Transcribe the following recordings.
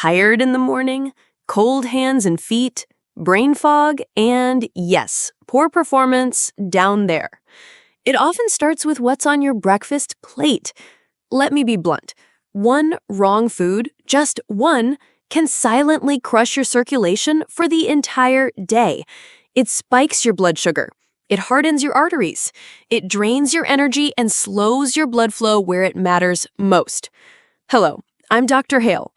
tired in the morning, cold hands and feet, brain fog, and yes, poor performance down there. It often starts with what's on your breakfast plate. Let me be blunt. One wrong food, just one, can silently crush your circulation for the entire day. It spikes your blood sugar. It hardens your arteries. It drains your energy and slows your blood flow where it matters most. Hello, I'm Dr. Hale.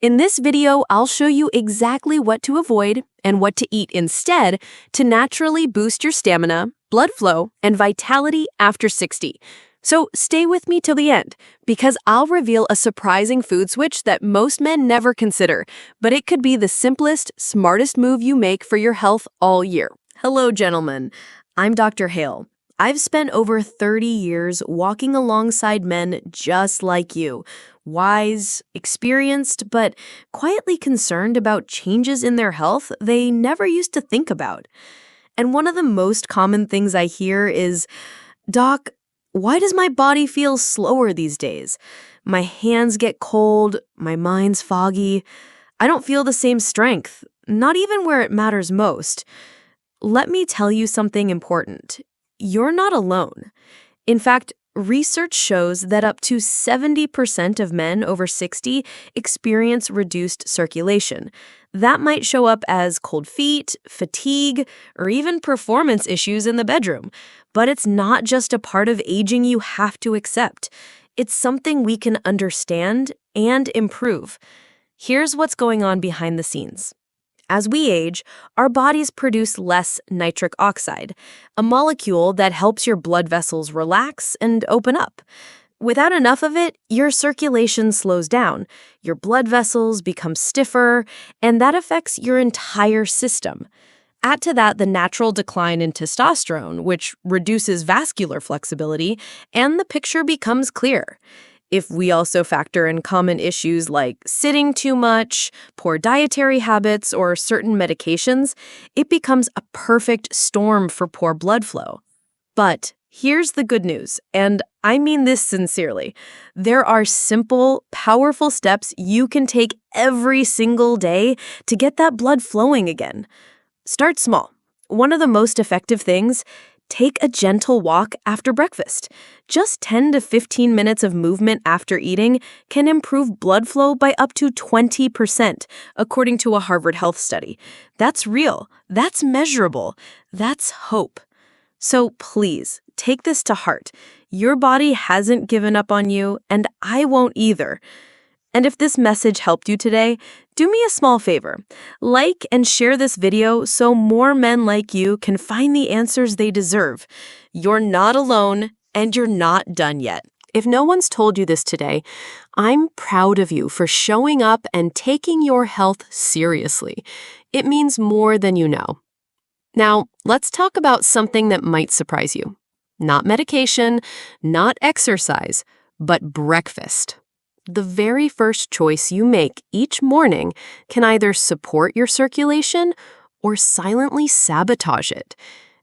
In this video, I'll show you exactly what to avoid and what to eat instead to naturally boost your stamina, blood flow, and vitality after 60. So stay with me till the end, because I'll reveal a surprising food switch that most men never consider, but it could be the simplest, smartest move you make for your health all year. Hello, gentlemen. I'm Dr. Hale. I've spent over 30 years walking alongside men just like you, wise, experienced, but quietly concerned about changes in their health they never used to think about. And one of the most common things I hear is, "Doc, why does my body feel slower these days? My hands get cold, my mind's foggy. I don't feel the same strength, not even where it matters most." Let me tell you something important. You're not alone. In fact, research shows that up to 70% of men over 60 experience reduced circulation. That might show up as cold feet, fatigue, or even performance issues in the bedroom. But it's not just a part of aging you have to accept. It's something we can understand and improve. Here's what's going on behind the scenes. As we age, our bodies produce less nitric oxide, a molecule that helps your blood vessels relax and open up. Without enough of it, your circulation slows down, your blood vessels become stiffer, and that affects your entire system. Add to that the natural decline in testosterone, which reduces vascular flexibility, and the picture becomes clear. If we also factor in common issues like sitting too much, poor dietary habits, or certain medications, it becomes a perfect storm for poor blood flow. But here's the good news, and I mean this sincerely. There are simple, powerful steps you can take every single day to get that blood flowing again. Start small. One of the most effective things: take a gentle walk after breakfast. Just 10 to 15 minutes of movement after eating can improve blood flow by up to 20%, according to a Harvard Health study. That's real. That's measurable. That's hope. So please, take this to heart. Your body hasn't given up on you, and I won't either. And if this message helped you today, do me a small favor. Like and share this video so more men like you can find the answers they deserve. You're not alone, and you're not done yet. If no one's told you this today, I'm proud of you for showing up and taking your health seriously. It means more than you know. Now, let's talk about something that might surprise you. Not medication, not exercise, but breakfast. The very first choice you make each morning can either support your circulation or silently sabotage it.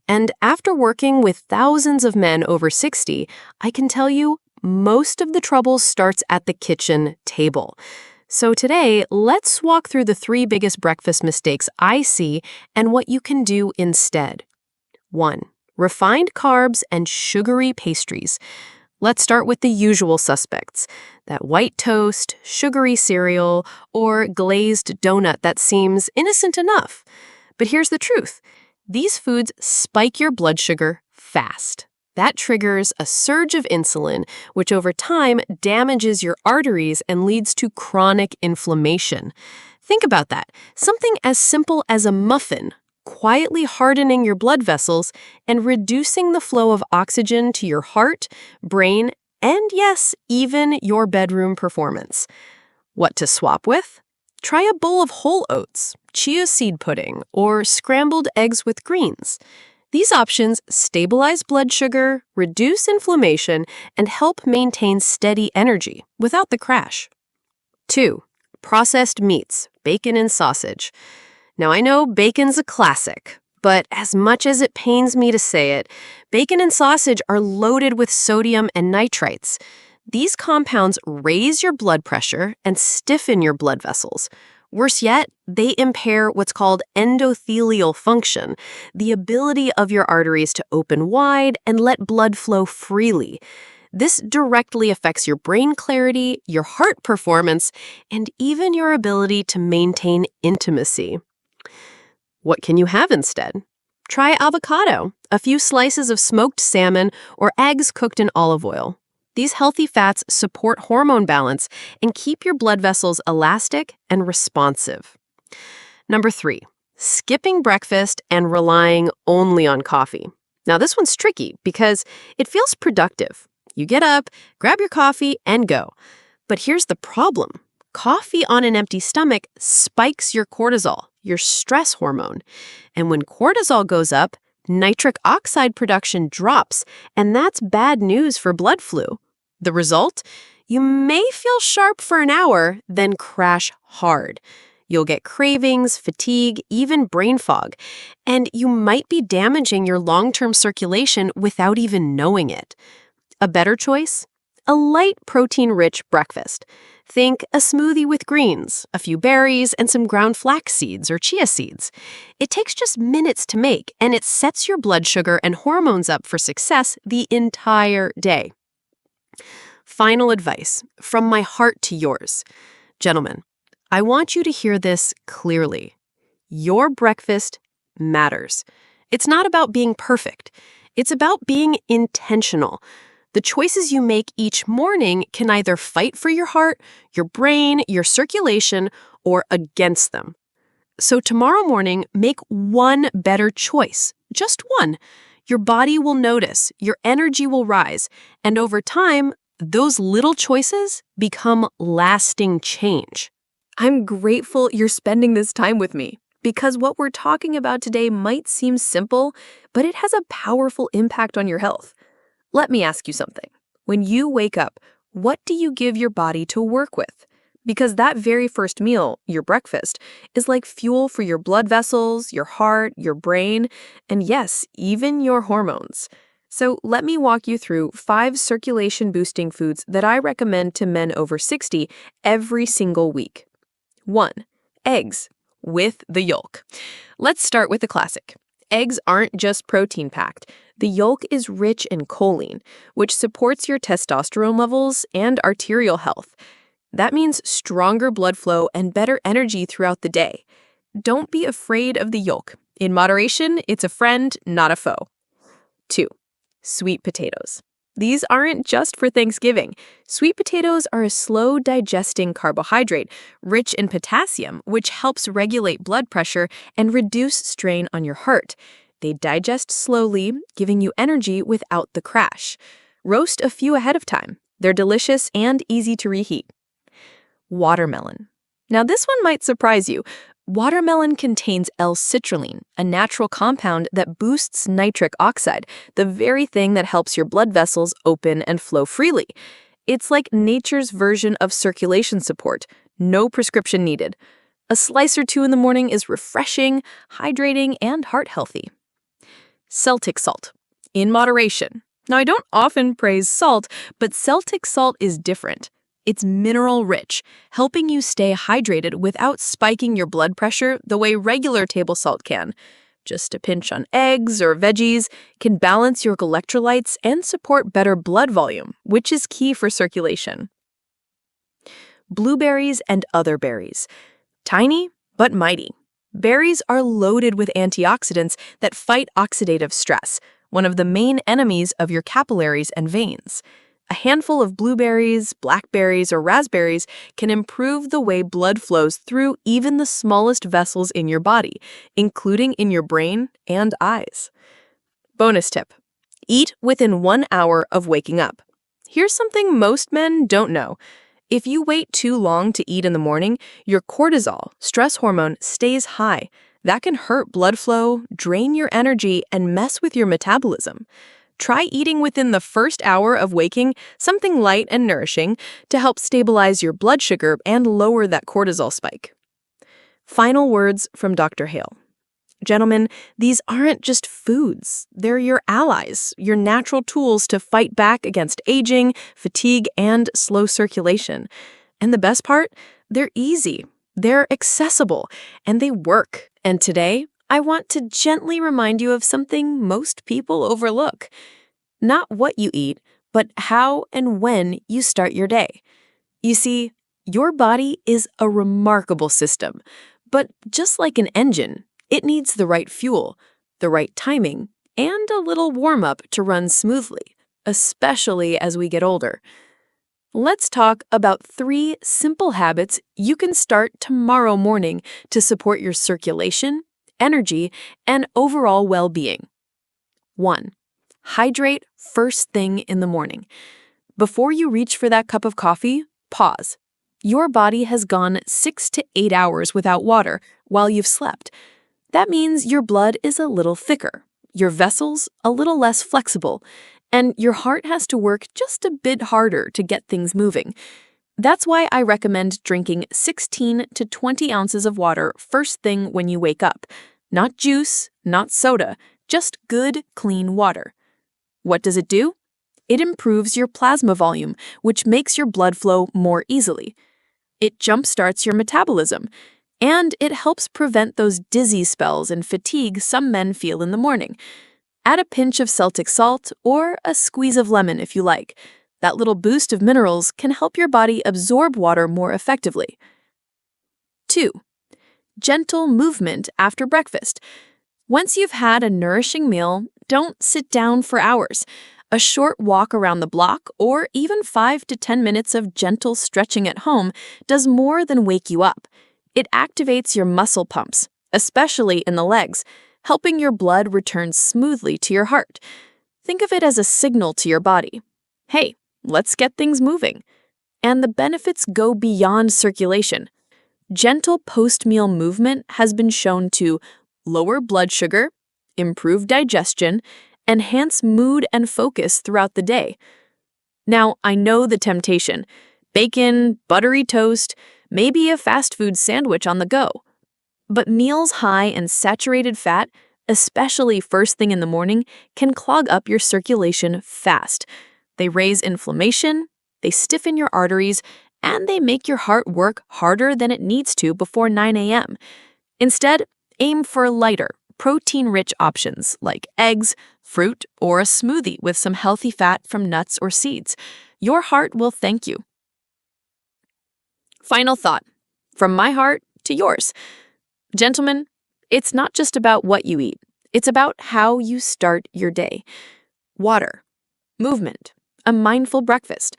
And after working with thousands of men over 60, I can tell you most of the trouble starts at the kitchen table. So today, let's walk through the 3 biggest breakfast mistakes I see and what you can do instead. 1. Refined carbs and sugary pastries. Let's start with the usual suspects: that white toast, sugary cereal, or glazed donut that seems innocent enough. But here's the truth. These foods spike your blood sugar fast. That triggers a surge of insulin, which over time damages your arteries and leads to chronic inflammation. Think about that. Something as simple as a muffin, quietly hardening your blood vessels and reducing the flow of oxygen to your heart, brain, and yes, even your bedroom performance. What to swap with? Try a bowl of whole oats, chia seed pudding, or scrambled eggs with greens. These options stabilize blood sugar, reduce inflammation, and help maintain steady energy without the crash. 2. Processed meats, bacon and sausage. Now, I know bacon's a classic, but as much as it pains me to say it, bacon and sausage are loaded with sodium and nitrites. These compounds raise your blood pressure and stiffen your blood vessels. Worse yet, they impair what's called endothelial function, the ability of your arteries to open wide and let blood flow freely. This directly affects your brain clarity, your heart performance, and even your ability to maintain intimacy. What can you have instead? Try avocado, a few slices of smoked salmon, or eggs cooked in olive oil. These healthy fats support hormone balance and keep your blood vessels elastic and responsive. Number 3, skipping breakfast and relying only on coffee. Now, this one's tricky because it feels productive. You get up, grab your coffee, and go. But here's the problem. Coffee on an empty stomach spikes your cortisol, your stress hormone. And when cortisol goes up, nitric oxide production drops, and that's bad news for blood flu. The result? You may feel sharp for an hour, then crash hard. You'll get cravings, fatigue, even brain fog, and you might be damaging your long-term circulation without even knowing it. A better choice? A light protein-rich breakfast. Think a smoothie with greens, a few berries, and some ground flax seeds or chia seeds. It takes just minutes to make, and it sets your blood sugar and hormones up for success the entire day. Final advice, from my heart to yours. Gentlemen, I want you to hear this clearly. Your breakfast matters. It's not about being perfect. It's about being intentional. The choices you make each morning can either fight for your heart, your brain, your circulation, or against them. So tomorrow morning, make one better choice. Just one. Your body will notice, your energy will rise, and over time, those little choices become lasting change. I'm grateful you're spending this time with me, because what we're talking about today might seem simple, but it has a powerful impact on your health. Let me ask you something. When you wake up, what do you give your body to work with? Because that very first meal, your breakfast, is like fuel for your blood vessels, your heart, your brain, and yes, even your hormones. So let me walk you through 5 circulation-boosting foods that I recommend to men over 60 every single week. 1. Eggs with the yolk. Let's start with the classic. Eggs aren't just protein-packed. The yolk is rich in choline, which supports your testosterone levels and arterial health. That means stronger blood flow and better energy throughout the day. Don't be afraid of the yolk. In moderation, it's a friend, not a foe. 2. Sweet potatoes. These aren't just for Thanksgiving. Sweet potatoes are a slow-digesting carbohydrate, rich in potassium, which helps regulate blood pressure and reduce strain on your heart. They digest slowly, giving you energy without the crash. Roast a few ahead of time. They're delicious and easy to reheat. Watermelon. Now, this one might surprise you. Watermelon contains L-citrulline, a natural compound that boosts nitric oxide, the very thing that helps your blood vessels open and flow freely. It's like nature's version of circulation support. No prescription needed. A slice or 2 in the morning is refreshing, hydrating, and heart-healthy. Celtic salt. In moderation. Now, I don't often praise salt, but Celtic salt is different. It's mineral-rich, helping you stay hydrated without spiking your blood pressure the way regular table salt can. Just a pinch on eggs or veggies can balance your electrolytes and support better blood volume, which is key for circulation. Blueberries and other berries. Tiny but mighty. Berries are loaded with antioxidants that fight oxidative stress, one of the main enemies of your capillaries and veins. A handful of blueberries, blackberries, or raspberries can improve the way blood flows through even the smallest vessels in your body, including in your brain and eyes. Bonus tip: eat within 1 hour of waking up. Here's something most men don't know. If you wait too long to eat in the morning, your cortisol, stress hormone, stays high. That can hurt blood flow, drain your energy, and mess with your metabolism. Try eating within the first hour of waking, something light and nourishing, to help stabilize your blood sugar and lower that cortisol spike. Final words from Dr. Hale. Gentlemen, these aren't just foods. They're your allies, your natural tools to fight back against aging, fatigue, and slow circulation. And the best part? They're easy, they're accessible, and they work. And today, I want to gently remind you of something most people overlook. Not what you eat, but how and when you start your day. You see, your body is a remarkable system, but just like an engine, it needs the right fuel, the right timing, and a little warm-up to run smoothly, especially as we get older. Let's talk about 3 simple habits you can start tomorrow morning to support your circulation, energy, and overall well-being. 1. Hydrate first thing in the morning. Before you reach for that cup of coffee, pause. Your body has gone 6 to 8 hours without water while you've slept. That means your blood is a little thicker, your vessels a little less flexible, and your heart has to work just a bit harder to get things moving. That's why I recommend drinking 16 to 20 ounces of water first thing when you wake up. Not juice, not soda, just good, clean water. What does it do? It improves your plasma volume, which makes your blood flow more easily. It jumpstarts your metabolism, and it helps prevent those dizzy spells and fatigue some men feel in the morning. Add a pinch of Celtic salt or a squeeze of lemon if you like. That little boost of minerals can help your body absorb water more effectively. 2. Gentle movement after breakfast. Once you've had a nourishing meal, don't sit down for hours. A short walk around the block or even 5 to 10 minutes of gentle stretching at home does more than wake you up. It activates your muscle pumps, especially in the legs, helping your blood return smoothly to your heart. Think of it as a signal to your body. Hey, let's get things moving. And the benefits go beyond circulation. Gentle post-meal movement has been shown to lower blood sugar, improve digestion, enhance mood and focus throughout the day. Now, I know the temptation. Bacon, buttery toast, maybe a fast food sandwich on the go. But meals high in saturated fat, especially first thing in the morning, can clog up your circulation fast. They raise inflammation, they stiffen your arteries, and they make your heart work harder than it needs to before 9 a.m. Instead, aim for lighter, protein-rich options like eggs, fruit, or a smoothie with some healthy fat from nuts or seeds. Your heart will thank you. Final thought, from my heart to yours. Gentlemen, it's not just about what you eat. It's about how you start your day. Water, movement, a mindful breakfast.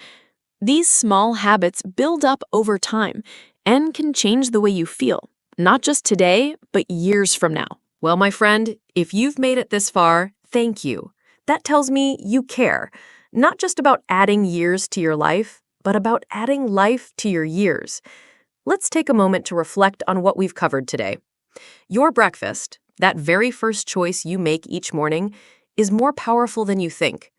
These small habits build up over time and can change the way you feel, not just today, but years from now. Well, my friend, if you've made it this far, thank you. That tells me you care, not just about adding years to your life, but about adding life to your years. Let's take a moment to reflect on what we've covered today. Your breakfast, that very first choice you make each morning, is more powerful than you think.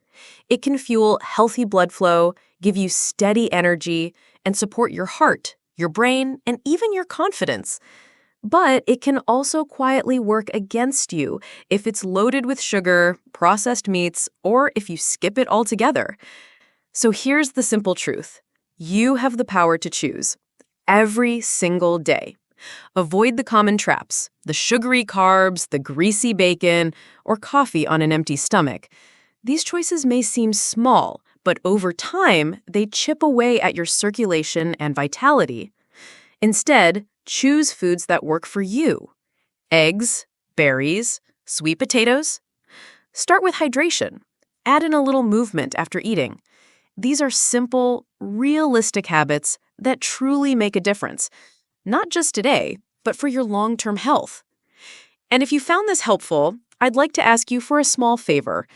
It can fuel healthy blood flow, give you steady energy, and support your heart, your brain, and even your confidence. But it can also quietly work against you if it's loaded with sugar, processed meats, or if you skip it altogether. So here's the simple truth. You have the power to choose. Every single day. Avoid the common traps, the sugary carbs, the greasy bacon, or coffee on an empty stomach. These choices may seem small, but over time, they chip away at your circulation and vitality. Instead, choose foods that work for you. Eggs, berries, sweet potatoes. Start with hydration. Add in a little movement after eating. These are simple, realistic habits that truly make a difference, not just today, but for your long-term health. And if you found this helpful, I'd like to ask you for a small favor.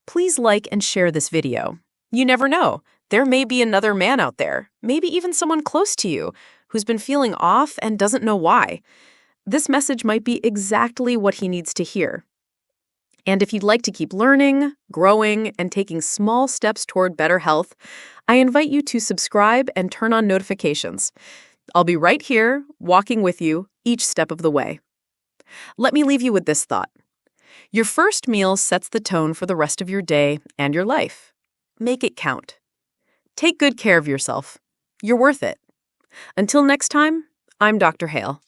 Please like and share this video. You never know. There may be another man out there, maybe even someone close to you, who's been feeling off and doesn't know why. This message might be exactly what he needs to hear. And if you'd like to keep learning, growing, and taking small steps toward better health, I invite you to subscribe and turn on notifications. I'll be right here, walking with you each step of the way. Let me leave you with this thought. Your first meal sets the tone for the rest of your day and your life. Make it count. Take good care of yourself. You're worth it. Until next time, I'm Dr. Hale.